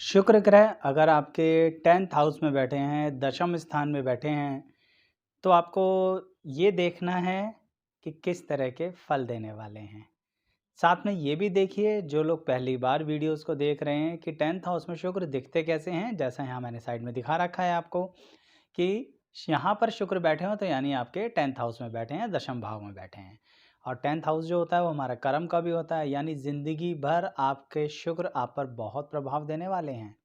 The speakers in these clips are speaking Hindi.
शुक्र ग्रह अगर आपके 10th हाउस में बैठे हैं, दशम स्थान में बैठे हैं, तो आपको ये देखना है कि किस तरह के फल देने वाले हैं। साथ में ये भी देखिए जो लोग पहली बार वीडियोस को देख रहे हैं कि 10th हाउस में शुक्र दिखते कैसे हैं, जैसा यहाँ मैंने साइड में दिखा रखा है आपको कि यहाँ पर शुक्र बैठे हो तो यानी आपके 10th हाउस में बैठे हैं, दशम भाव में बैठे हैं। और 10th हाउस जो होता है वो हमारा कर्म का भी होता है, यानी ज़िंदगी भर आपके शुक्र आप पर बहुत प्रभाव देने वाले हैं।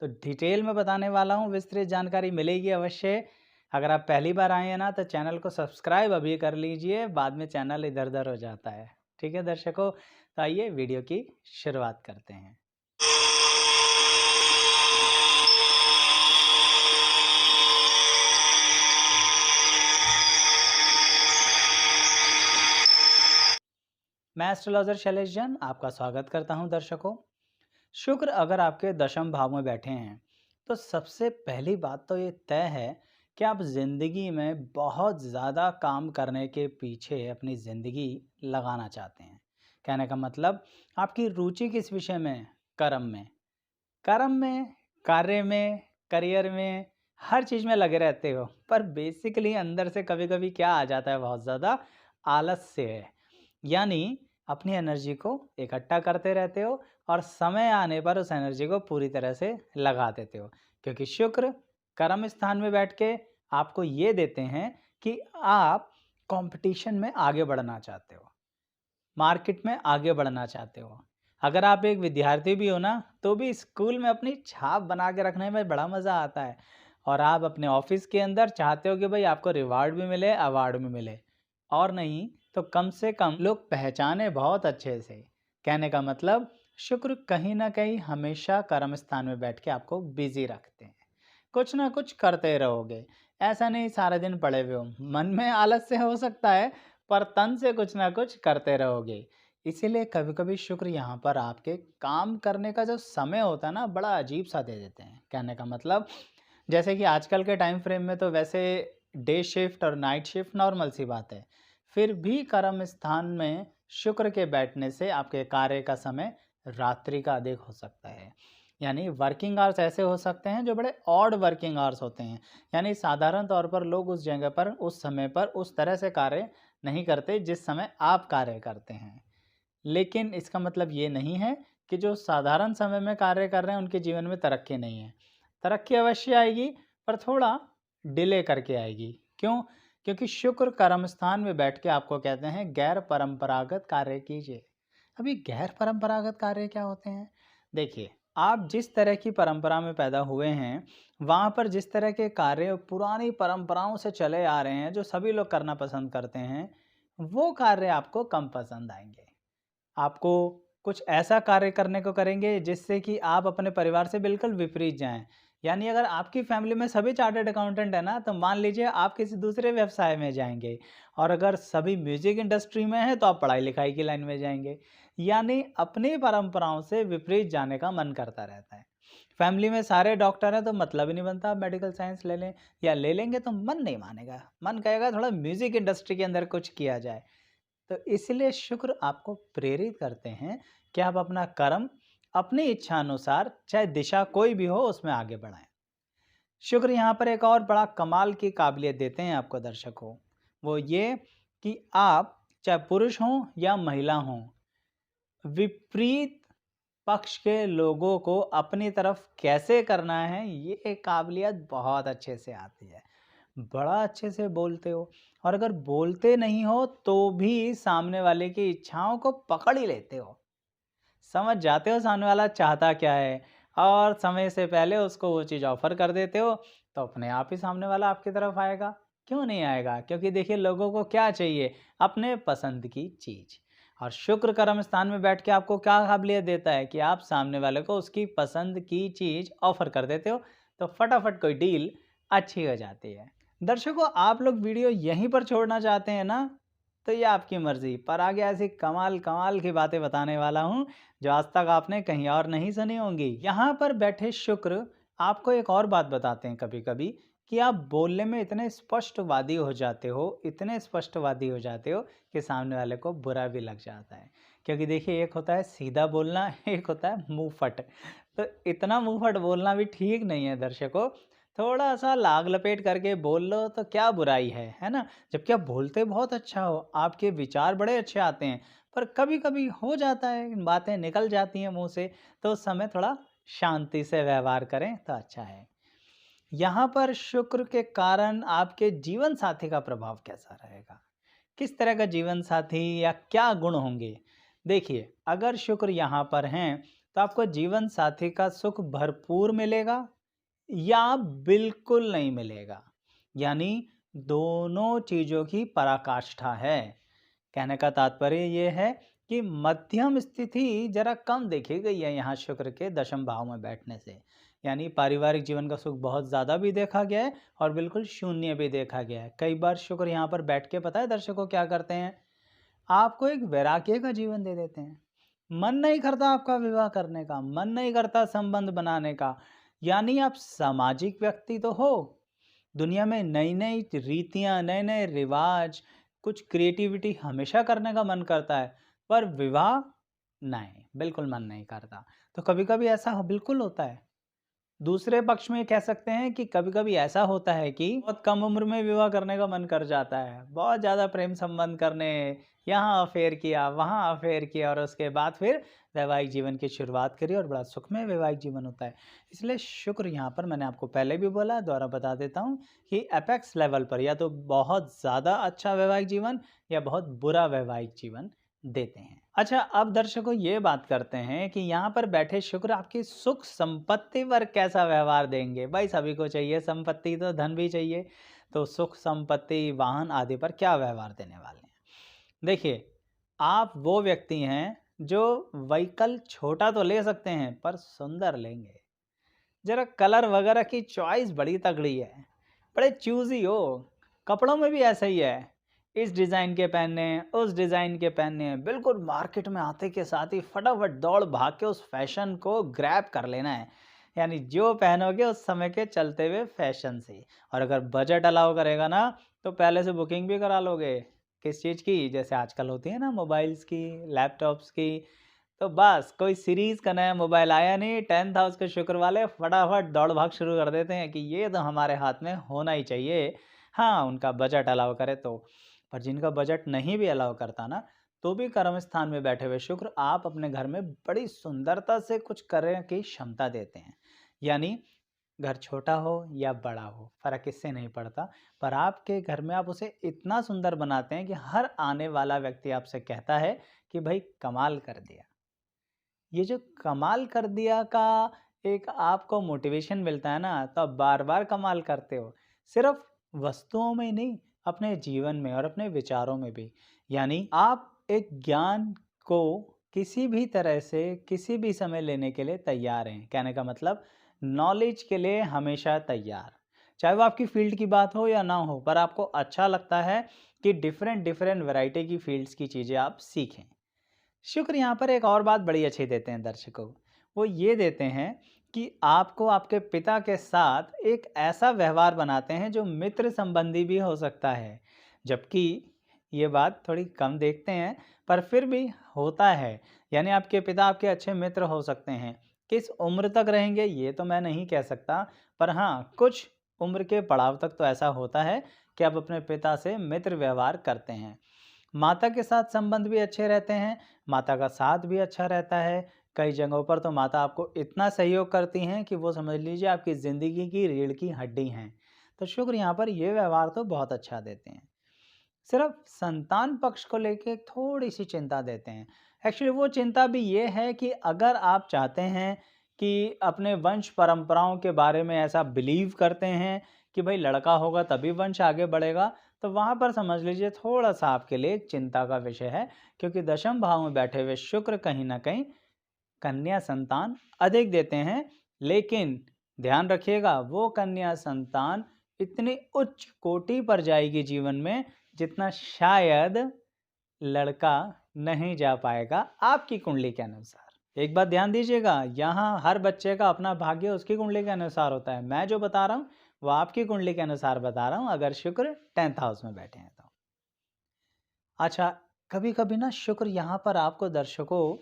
तो डिटेल में बताने वाला हूँ, विस्तृत जानकारी मिलेगी अवश्य। अगर आप पहली बार आए हैं ना तो चैनल को सब्सक्राइब अभी कर लीजिए, बाद में चैनल इधर-उधर हो जाता है। ठीक है दर्शकों, तो आइए वीडियो की शुरुआत करते हैं। मैं एस्ट्रोलॉजर शैलेश जैन आपका स्वागत करता हूं दर्शकों। शुक्र अगर आपके दशम भाव में बैठे हैं तो सबसे पहली बात तो ये तय है कि आप ज़िंदगी में बहुत ज़्यादा काम करने के पीछे अपनी ज़िंदगी लगाना चाहते हैं। कहने का मतलब आपकी रुचि किस विषय में है? कर्म में, कार्य में, करियर में, हर चीज़ में लगे रहते हो, पर बेसिकली अंदर से कभी-कभी क्या आ जाता है, बहुत ज़्यादा आलस्य है। यानी अपनी एनर्जी को इकट्ठा करते रहते हो और समय आने पर उस एनर्जी को पूरी तरह से लगा देते हो, क्योंकि शुक्र कर्म स्थान में बैठ के आपको ये देते हैं कि आप कंपटीशन में आगे बढ़ना चाहते हो, मार्केट में आगे बढ़ना चाहते हो। अगर आप एक विद्यार्थी भी हो ना, तो भी स्कूल में अपनी छाप बना के रखने में बड़ा मज़ा आता है और आप अपने ऑफिस के अंदर चाहते हो कि भाई आपको रिवार्ड भी मिले, अवार्ड भी मिले, और नहीं तो कम से कम लोग पहचाने बहुत अच्छे से। कहने का मतलब शुक्र कहीं ना कहीं हमेशा कर्म स्थान में बैठ के आपको बिजी रखते हैं, कुछ ना कुछ करते रहोगे। ऐसा नहीं सारा दिन पड़े हुए हो, मन में आलस से हो सकता है, पर तन से कुछ ना कुछ करते रहोगे। इसीलिए कभी-कभी शुक्र यहाँ पर आपके काम करने का जो समय होता है ना, बड़ा अजीब सा दे देते हैं। कहने का मतलब जैसे कि आजकल के टाइम फ्रेम में तो वैसे डे शिफ्ट और नाइट शिफ्ट नॉर्मल सी बात है। फिर भी कर्म स्थान में शुक्र के बैठने से आपके कार्य का समय रात्रि का अधिक हो सकता है। यानी वर्किंग आवर्स ऐसे हो सकते हैं जो बड़े ऑड वर्किंग आवर्स होते हैं। यानी साधारण तौर पर लोग उस जगह पर, उस समय पर उस तरह से कार्य नहीं करते जिस समय आप कार्य करते हैं। लेकिन इसका मतलब ये नहीं है कि जो साधारण समय में कार्य कर रहे हैं उनके जीवन में तरक्की नहीं है। तरक्की अवश्य आएगी, पर थोड़ा डिले करके आएगी। क्यों? क्योंकि शुक्र कर्म स्थान में बैठ के आपको कहते हैं गैर परंपरागत कार्य कीजिए। अभी गैर परंपरागत कार्य क्या होते हैं? देखिए, आप जिस तरह की परंपरा में पैदा हुए हैं, वहाँ पर जिस तरह के कार्य पुरानी परंपराओं से चले आ रहे हैं, जो सभी लोग करना पसंद करते हैं, वो कार्य आपको कम पसंद आएँगे। आपको कुछ ऐसा कार्य करने को करेंगे जिससे कि आप अपने परिवार से बिल्कुल विपरीत जाएँ। यानी अगर आपकी फैमिली में सभी चार्टर्ड अकाउंटेंट है ना, तो मान लीजिए आप किसी दूसरे व्यवसाय में जाएँगे, और अगर सभी म्यूज़िक इंडस्ट्री में हैं, तो आप पढ़ाई-लिखाई की लाइन में जाएँगे। यानी अपनी परंपराओं से विपरीत जाने का मन करता रहता है। फैमिली में सारे डॉक्टर हैं तो मतलब ही नहीं बनता आप मेडिकल साइंस ले लें, या ले लेंगे तो मन नहीं मानेगा। मन कहेगा थोड़ा म्यूज़िक इंडस्ट्री के अंदर कुछ किया जाए। तो इसलिए शुक्र आपको प्रेरित करते हैं कि आप अपना कर्म अपनी इच्छा अनुसार, चाहे दिशा कोई भी हो, उसमें आगे बढ़ाएं। शुक्र यहाँ पर एक और बड़ा कमाल की काबिलियत देते हैं आपको दर्शकों, वो ये कि आप चाहे पुरुष हों या महिला हों, विपरीत पक्ष के लोगों को अपनी तरफ कैसे करना है, ये काबिलियत बहुत अच्छे से आती है। बड़ा अच्छे से बोलते हो, और अगर बोलते नहीं हो तो भी सामने वाले की इच्छाओं को पकड़ ही लेते हो। समझ जाते हो सामने वाला चाहता क्या है, और समय से पहले उसको वो चीज़ ऑफ़र कर देते हो, तो अपने आप ही सामने वाला आपकी तरफ आएगा। क्यों नहीं आएगा? क्योंकि देखिए लोगों को क्या चाहिए? अपने पसंद की चीज़। और शुक्र कर्म स्थान में बैठ के आपको क्या काबिलियत देता है कि आप सामने वाले को उसकी पसंद की चीज़ ऑफ़र कर देते हो, तो फटाफट कोई डील अच्छी हो जाती है। दर्शकों, आप लोग वीडियो यहीं पर छोड़ना चाहते हैं ना? तो ये आपकी मर्ज़ी, पर आगे ऐसी कमाल-कमाल की बातें बताने वाला हूँ, जो आज तक आपने कहीं और नहीं सुनी होंगी। यहाँ पर बैठे शुक्र आपको एक और बात बताते हैं कभी-कभी, कि आप बोलने में इतने स्पष्टवादी हो जाते हो, इतने स्पष्टवादी हो जाते हो कि सामने वाले को बुरा भी लग जाता है। क्योंकि देखिए एक होता है सीधा बोलना, एक होता है मुँह फट। तो इतना मुँहफट बोलना भी ठीक नहीं है दर्शकों। थोड़ा-सा लाग लपेट करके बोल लो तो क्या बुराई है ना? जबकि आप बोलते बहुत अच्छा हो, आपके विचार बड़े अच्छे आते हैं, पर कभी-कभी हो जाता है, बातें निकल जाती हैं मुँह से, तो उस समय थोड़ा शांति से व्यवहार करें तो अच्छा है। यहाँ पर शुक्र के कारण आपके जीवन साथी का प्रभाव कैसा रहेगा? किस तरह का जीवन साथी या क्या गुण होंगे? देखिए, अगर शुक्र यहाँ पर हैं, तो आपको जीवन साथी का सुख भरपूर मिलेगा या बिल्कुल नहीं मिलेगा। यानी दोनों चीज़ों की पराकाष्ठा है। कहने का तात्पर्य ये है कि मध्यम स्थिति ज़रा कम देखी गई है यहाँ शुक्र के दशम भाव में बैठने से। यानी पारिवारिक जीवन का सुख बहुत ज़्यादा भी देखा गया है और बिल्कुल शून्य भी देखा गया है। कई बार शुक्र यहाँ पर बैठ के पता है दर्शकों क्या करते हैं? आपको एक वैराग्य का जीवन दे देते हैं। मन नहीं करता आपका विवाह करने का, मन नहीं करता संबंध बनाने का। यानी आप सामाजिक व्यक्ति तो हो, दुनिया में नई-नई रीतियाँ, नए-नए रिवाज, कुछ क्रिएटिविटी हमेशा करने का मन करता है, पर विवाह नहीं, बिल्कुल मन नहीं करता। तो कभी-कभी ऐसा बिल्कुल होता है। दूसरे पक्ष में कह सकते हैं कि कभी-कभी ऐसा होता है कि बहुत कम उम्र में विवाह करने का मन कर जाता है। बहुत ज़्यादा प्रेम संबंध करने, यहाँ अफ़ेयर किया, वहाँ अफ़ेयर किया और उसके बाद फिर वैवाहिक जीवन की शुरुआत करी और बड़ा सुखमय वैवाहिक जीवन होता है। इसलिए शुक्र यहाँ पर मैंने आपको पहले भी बोला, दोबारा बता देता हूँ कि एपेक्स लेवल पर या तो बहुत ज़्यादा अच्छा वैवाहिक जीवन या बहुत बुरा वैवाहिक जीवन देते हैं। अच्छा, अब दर्शकों ये बात करते हैं कि यहाँ पर बैठे शुक्र आपकी सुख संपत्ति पर कैसा व्यवहार देंगे? भाई सभी को चाहिए संपत्ति, तो धन भी चाहिए, तो सुख संपत्ति, वाहन आदि पर क्या व्यवहार देने वाले हैं? देखिए, आप वो व्यक्ति हैं जो व्हीकल छोटा तो ले सकते हैं पर सुंदर लेंगे। ज़रा कलर वगैरह की चॉइस बड़ी तगड़ी है, बड़े चूज़ी हो। कपड़ों में भी ऐसा ही है, इस डिज़ाइन के पहनने हैं, उस डिज़ाइन के पहनने हैं, बिल्कुल मार्केट में आते के साथ ही फटाफट दौड़ भाग के उस फैशन को ग्रैब कर लेना है। यानी जो पहनोगे उस समय के चलते हुए फैशन से। और अगर बजट अलाउ करेगा ना, तो पहले से बुकिंग भी करा लोगे। किस चीज़ की? जैसे आजकल होती है ना मोबाइल्स की, लैपटॉप्स की। तो बस कोई सीरीज़ का नया मोबाइल आया नहीं, 10th हाउस के शुक्र वाले फटाफट दौड़-भाग शुरू कर देते हैं कि ये तो हमारे हाथ में होना ही चाहिए। हाँ, उनका बजट अलाउ करे तो। पर जिनका बजट नहीं भी अलाउ करता ना, तो भी कर्म स्थान में बैठे हुए शुक्र आप अपने घर में बड़ी सुंदरता से कुछ करने की क्षमता देते हैं। यानी घर छोटा हो या बड़ा हो, फ़र्क इससे नहीं पड़ता, पर आपके घर में आप उसे इतना सुंदर बनाते हैं कि हर आने वाला व्यक्ति आपसे कहता है कि भाई कमाल कर दिया। ये जो कमाल कर दिया का एक आपको मोटिवेशन मिलता है ना, तो आप बार-बार कमाल करते हो। सिर्फ़ वस्तुओं में ही नहीं, अपने जीवन में और अपने विचारों में भी। यानी आप एक ज्ञान को किसी भी तरह से, किसी भी समय लेने के लिए तैयार हैं। कहने का मतलब नॉलेज के लिए हमेशा तैयार। चाहे वो आपकी फ़ील्ड की बात हो या ना हो, पर आपको अच्छा लगता है कि डिफ़रेंट वैरायटी की फ़ील्ड्स की चीज़ें आप सीखें। शुक्र यहाँ पर एक और बात बड़ी अच्छी देते हैं दर्शकों। वो ये देते हैं कि आपको आपके पिता के साथ एक ऐसा व्यवहार बनाते हैं जो मित्र संबंधी भी हो सकता है। जबकि ये बात थोड़ी कम देखते हैं, पर फिर भी होता है। यानी आपके पिता आपके अच्छे मित्र हो सकते हैं। किस उम्र तक रहेंगे ये तो मैं नहीं कह सकता, पर हाँ, कुछ उम्र के पड़ाव तक तो ऐसा होता है कि आप अपने पिता से मित्र व्यवहार करते हैं। माता के साथ संबंध भी अच्छे रहते हैं, माता का साथ भी अच्छा रहता है। कई जगहों पर तो माता आपको इतना सहयोग करती हैं कि वो समझ लीजिए आपकी ज़िंदगी की रीढ़ की हड्डी हैं। तो शुक्र यहाँ पर ये व्यवहार तो बहुत अच्छा देते हैं। सिर्फ संतान पक्ष को लेके थोड़ी-सी चिंता देते हैं। एक्चुअली वो चिंता भी ये है कि अगर आप चाहते हैं कि अपने वंश परंपराओं के बारे में ऐसा बिलीव करते हैं कि भई लड़का होगा तभी वंश आगे बढ़ेगा, तो वहाँ पर समझ लीजिए थोड़ा-सा आपके लिए एक चिंता का विषय है, क्योंकि दशम भाव में बैठे हुए शुक्र कहीं न कहीं कन्या संतान अधिक देते हैं। लेकिन ध्यान रखिएगा वो कन्या संतान इतनी उच्च कोटि पर जाएगी जीवन में जितना शायद लड़का नहीं जा पाएगा आपकी कुंडली के अनुसार। एक बात ध्यान दीजिएगा, यहाँ हर बच्चे का अपना भाग्य उसकी कुंडली के अनुसार होता है। मैं जो बता रहा हूँ वो आपकी कुंडली के अनुसार बता रहा हूँ, अगर शुक्र 10th हाउस में बैठे हैं तो। अच्छा, कभी-कभी ना शुक्र यहाँ पर आपको दर्शकों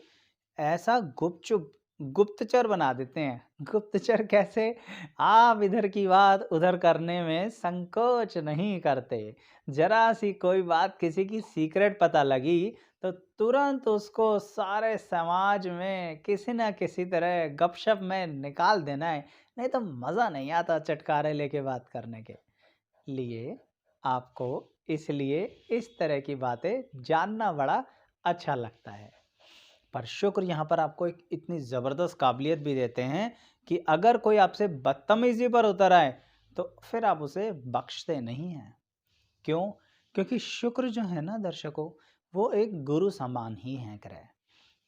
ऐसा गुपचुप गुप्तचर बना देते हैं। गुप्तचर कैसे? आप इधर की बात उधर करने में संकोच नहीं करते। ज़रा-सी कोई बात किसी की सीक्रेट पता लगी तो तुरंत उसको सारे समाज में किसी न किसी तरह गपशप में निकाल देना है, नहीं तो मज़ा नहीं आता चटकारे लेके बात करने के लिए। आपको इसलिए इस तरह की बातें जानना बड़ा अच्छा लगता है। पर शुक्र यहाँ पर आपको एक इतनी ज़बरदस्त काबिलियत भी देते हैं कि अगर कोई आपसे बदतमीज़ी पर उतर आए, तो फिर आप उसे बख्शते नहीं हैं। क्यों? क्योंकि शुक्र जो है ना दर्शकों, वो एक गुरु समान ही हैं ग्रह।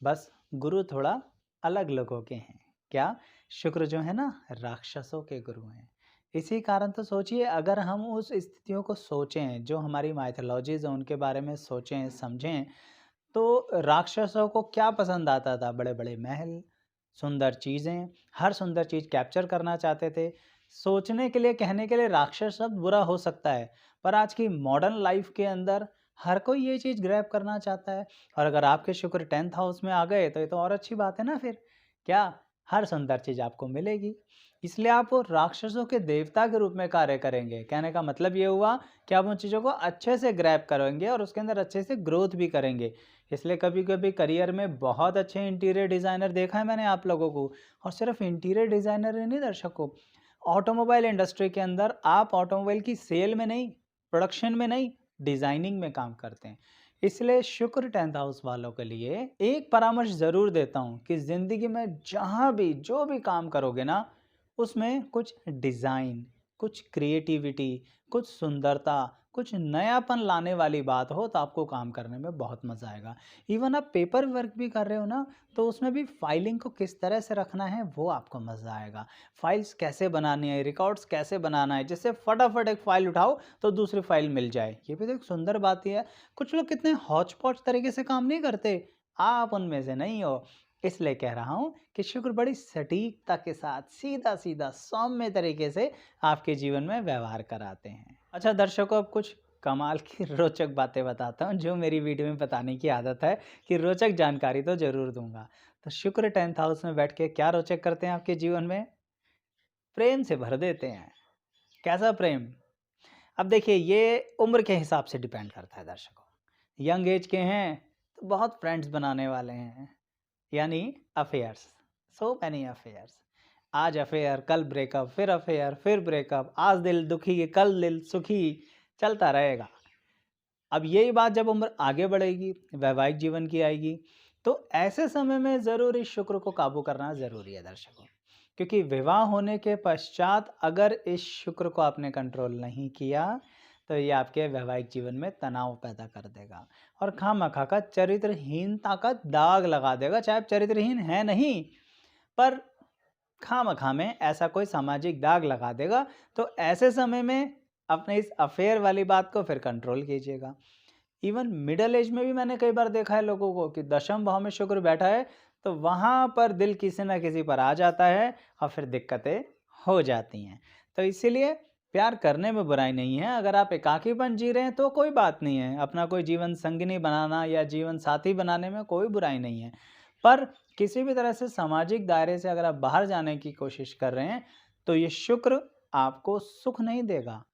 बस गुरु थोड़ा अलग लोगों के हैं। क्या? शुक्र जो है ना राक्षसों के गुरु हैं। इसी कारण तो सोचिए, अगर हम उस स्थितियों को सोचें, जो हमारी माइथोलॉजीज़ हैं उनके बारे में सोचें, समझें, तो राक्षसों को क्या पसंद आता था? बड़े-बड़े महल, सुंदर चीज़ें, हर सुंदर चीज़ कैप्चर करना चाहते थे। सोचने के लिए, कहने के लिए राक्षस शब्द बुरा हो सकता है, पर आज की मॉडर्न लाइफ़ के अंदर हर कोई ये चीज़ ग्रैब करना चाहता है। और अगर आपके शुक्र 10th हाउस में आ गए, तो ये तो और अच्छी बात है ना फिर। क्या? हर सुंदर चीज़ आपको मिलेगी। इसलिए आप वो राक्षसों के देवता के रूप में कार्य करेंगे। कहने का मतलब ये हुआ कि आप उन चीज़ों को अच्छे से ग्रैब करेंगे और उसके अंदर अच्छे से ग्रोथ भी करेंगे। इसलिए कभी-कभी करियर में बहुत अच्छे इंटीरियर डिज़ाइनर देखा है मैंने आप लोगों को। और सिर्फ इंटीरियर डिज़ाइनर ही नहीं दर्शकों, ऑटोमोबाइल इंडस्ट्री के अंदर आप ऑटोमोबाइल की सेल में नहीं, प्रोडक्शन में नहीं, डिज़ाइनिंग में काम करते हैं। इसलिए शुक्र 10th हाउस वालों के लिए एक परामर्श ज़रूर देता हूँ कि ज़िंदगी में जहाँ भी, जो भी काम करोगे ना, उसमें कुछ डिज़ाइन, कुछ क्रिएटिविटी, कुछ सुंदरता, कुछ नयापन लाने वाली बात हो, तो आपको काम करने में बहुत मज़ा आएगा। इवन आप पेपर वर्क भी कर रहे हो ना, तो उसमें भी फाइलिंग को किस तरह से रखना है, वो आपको मज़ा आएगा। फाइल्स कैसे बनानी है, रिकॉर्ड्स कैसे बनाना है, जिससे फटाफट एक फ़ाइल उठाओ तो दूसरी फ़ाइल मिल जाए। ये भी तो एक सुंदर बात ही है। कुछ लोग कितने हौच-पौच तरीके से काम नहीं करते, आप उनमें से नहीं हो। इसलिए कह रहा हूँ कि शुक्र बड़ी सटीकता के साथ, सीधा-सीधा, सौम्य तरीके से आपके जीवन में व्यवहार कराते हैं। अच्छा दर्शकों, अब कुछ कमाल की रोचक बातें बताता हूँ, जो मेरी वीडियो में बताने की आदत है कि रोचक जानकारी तो ज़रूर दूँगा। तो शुक्र 10th हाउस में बैठ के क्या रोचक करते हैं आपके जीवन में? प्रेम से भर देते हैं। कैसा प्रेम? अब देखिए, ये उम्र के हिसाब से डिपेंड करता है दर्शकों। यंग एज के हैं, तो बहुत फ्रेंड्स बनाने वाले हैं, यानी अफेयर्स, सो मैनी अफेयर्स। आज अफेयर, कल ब्रेकअप, फिर अफेयर, फिर ब्रेकअप, आज दिल दुखी, कल दिल सुखी, चलता रहेगा। अब यही बात जब उम्र आगे बढ़ेगी, वैवाहिक जीवन की आएगी, तो ऐसे समय में ज़रूर इस शुक्र को काबू करना ज़रूरी है दर्शकों। क्योंकि विवाह होने के पश्चात अगर इस शुक्र को आपने कंट्रोल नहीं किया, तो ये आपके वैवाहिक जीवन में तनाव पैदा कर देगा और खामखा का चरित्रहीनता का दाग लगा देगा। चाहे आप चरित्रहीन हैं नहीं, पर खामखा में ऐसा कोई सामाजिक दाग लगा देगा। तो ऐसे समय में अपने इस अफेयर वाली बात को फिर कंट्रोल कीजिएगा। इवन मिडल एज में भी मैंने कई बार देखा है लोगों को कि दशम भाव में शुक्र बैठा है, तो वहाँ पर दिल किसी न किसी पर आ जाता है और फिर दिक्कतें हो जाती हैं। तो इसीलिए प्यार करने में बुराई नहीं है। अगर आप एकाकीपन जी रहे हैं तो कोई बात नहीं है। अपना कोई जीवन संगिनी बनाना या जीवन साथी बनाने में कोई बुराई नहीं है। पर किसी भी तरह से सामाजिक दायरे से अगर आप बाहर जाने की कोशिश कर रहे हैं, तो ये शुक्र आपको सुख नहीं देगा,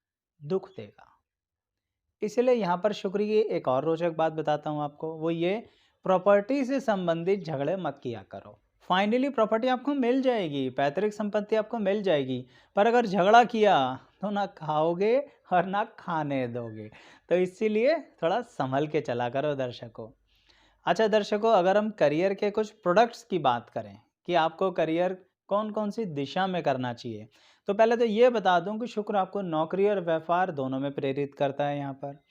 दुःख देगा। इसलिए यहाँ पर शुक्र की एक और रोचक बात बताता हूँ आपको, वो ये, प्रॉपर्टी से संबंधित झगड़े मत किया करो। फाइनली प्रॉपर्टी आपको मिल जाएगी, पैतृक संपत्ति आपको मिल जाएगी, पर अगर झगड़ा किया तो ना खाओगे और ना खाने दोगे। तो इसीलिए थोड़ा संभल के चला करो दर्शकों। अच्छा दर्शकों, अगर हम करियर के कुछ प्रोडक्ट्स की बात करें कि आपको करियर कौन-कौन सी दिशा में करना चाहिए, तो पहले तो ये बता दूं कि शुक्र आपको नौकरी और व्यापार दोनों में प्रेरित करता है यहाँ पर।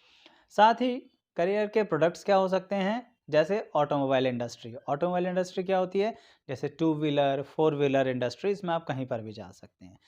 साथ ही करियर के प्रोडक्ट्स क्या हो सकते हैं, जैसे ऑटोमोबाइल इंडस्ट्री। ऑटोमोबाइल इंडस्ट्री क्या होती है? जैसे two wheeler, four wheeler industry, इसमें आप कहीं पर भी जा सकते हैं।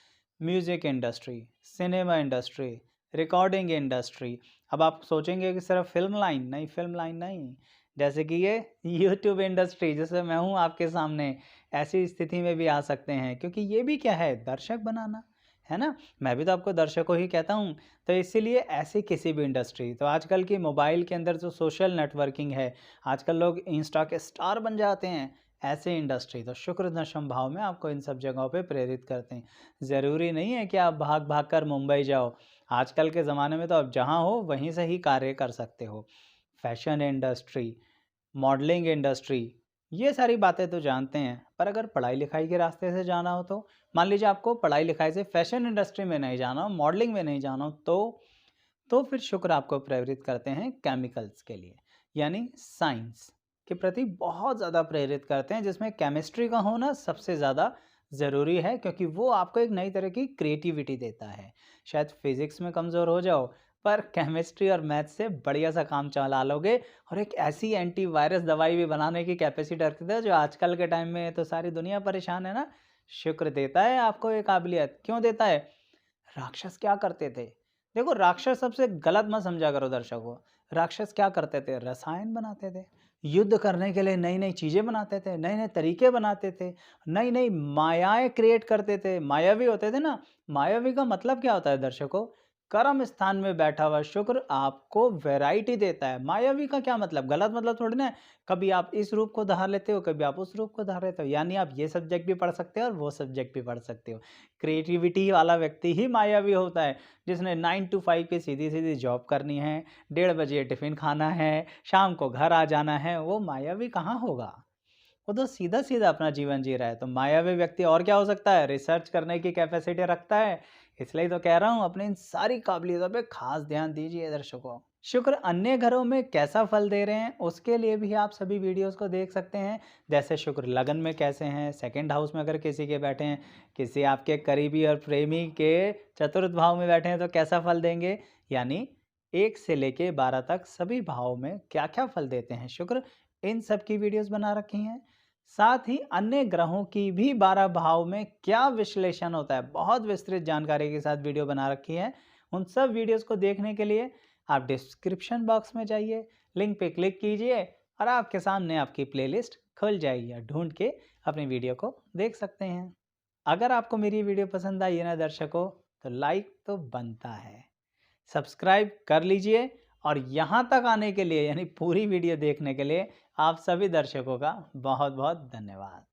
Music industry, cinema industry, recording industry. अब आप सोचेंगे कि सिर्फ फिल्म लाइन, नहीं, फिल्म लाइन नहीं। जैसे कि ये यूट्यूब इंडस्ट्री, जैसे मैं हूँ आपके सामने, ऐसी स्थिति में भी आ सकते हैं, क्योंकि ये भी क्या है, दर्शक बनाना है ना। मैं भी तो आपको दर्शकों ही कहता हूँ। तो इसीलिए ऐसी किसी भी इंडस्ट्री, तो आजकल की मोबाइल के अंदर जो सोशल नेटवर्किंग है, आजकल लोग इंस्टा के स्टार बन जाते हैं, ऐसे इंडस्ट्री तो शुक्र दशम भाव में आपको इन सब जगहों पे प्रेरित करते हैं। ज़रूरी नहीं है कि आप भाग भाग कर मुंबई जाओ। आजकल के ज़माने में तो आप जहाँ हो वहीं से ही कार्य कर सकते हो। फैशन इंडस्ट्री, मॉडलिंग इंडस्ट्री, ये सारी बातें तो जानते हैं, पर अगर पढ़ाई लिखाई के रास्ते से जाना हो तो मान लीजिए आपको पढ़ाई लिखाई से फैशन इंडस्ट्री में नहीं जाना हो, मॉडलिंग में नहीं जाना हो, तो फिर शुक्र आपको प्रेरित करते हैं केमिकल्स के लिए, यानी साइंस के प्रति बहुत ज़्यादा प्रेरित करते हैं, जिसमें केमिस्ट्री का होना सबसे ज़्यादा ज़रूरी है, क्योंकि वो आपको एक नई तरह की क्रिएटिविटी देता है। शायद फिज़िक्स में कमज़ोर हो जाओ, पर केमिस्ट्री और मैथ से बढ़िया सा काम चला लोगे और एक ऐसी एंटीवायरस दवाई भी बनाने की कैपेसिटी रखते हैं जो आजकल के टाइम में तो सारी दुनिया परेशान है ना। शुक्र देता है आपको ये काबिलियत। क्यों देता है? राक्षस क्या करते थे? देखो, राक्षस सबसे गलत मत समझा करो दर्शकों। राक्षस क्या करते थे? रसायन बनाते थे। युद्ध करने के लिए नई-नई चीज़ें बनाते थे, नए-नए तरीके बनाते थे, नई-नई मायाएँ क्रिएट करते थे, मायावी होते थे ना। मायावी का मतलब क्या होता है दर्शकों? कर्म स्थान में बैठा हुआ शुक्र आपको वैरायटी देता है। मायावी का क्या मतलब? गलत मतलब थोड़ी ना है। कभी आप इस रूप को धार लेते हो, कभी आप उस रूप को धार लेते हो। यानी आप ये सब्जेक्ट भी पढ़ सकते हो और वो सब्जेक्ट भी पढ़ सकते हो। क्रिएटिविटी वाला व्यक्ति ही मायावी होता है, जिसने 9 टू 5 की सीधी-सीधी जॉब करनी है, 1:30 बजे टिफ़िन खाना है, शाम को घर आ जाना है, वो मायावी कहाँ होगा? वो तो सीधा-सीधा अपना जीवन जी रहा है। तो मायावी व्यक्ति और क्या हो सकता है? रिसर्च करने की कैपेसिटी रखता है। इसलिए तो कह रहा हूँ, अपनी इन सारी काबिलियतों पे खास ध्यान दीजिए दर्शकों। शुक्र अन्य घरों में कैसा फल दे रहे हैं, उसके लिए भी आप सभी वीडियोज़ को देख सकते हैं। जैसे शुक्र लगन में कैसे हैं, सेकंड हाउस में अगर किसी के बैठे हैं, किसी आपके करीबी और प्रेमी के चतुर्थ भाव में बैठे हैं तो कैसा फल देंगे। यानी 1 से लेके 12 तक सभी भावों में क्या-क्या फल देते हैं शुक्र, इन सब की वीडियोज़ बना रखी हैं। साथ ही अन्य ग्रहों की भी 12 भाव में क्या विश्लेषण होता है, बहुत विस्तृत जानकारी के साथ वीडियो बना रखी है। उन सब वीडियोज़ को देखने के लिए आप डिस्क्रिप्शन बॉक्स में जाइए, लिंक पे क्लिक कीजिए और आपके सामने आपकी प्लेलिस्ट खुल जाएगी और ढूँढ के अपनी वीडियो को देख सकते हैं। अगर आपको मेरी वीडियो पसंद आई है ना दर्शकों, तो लाइक तो बनता है। सब्सक्राइब कर लीजिए और यहाँ तक आने के लिए यानी पूरी वीडियो देखने के लिए आप सभी दर्शकों का बहुत-बहुत धन्यवाद।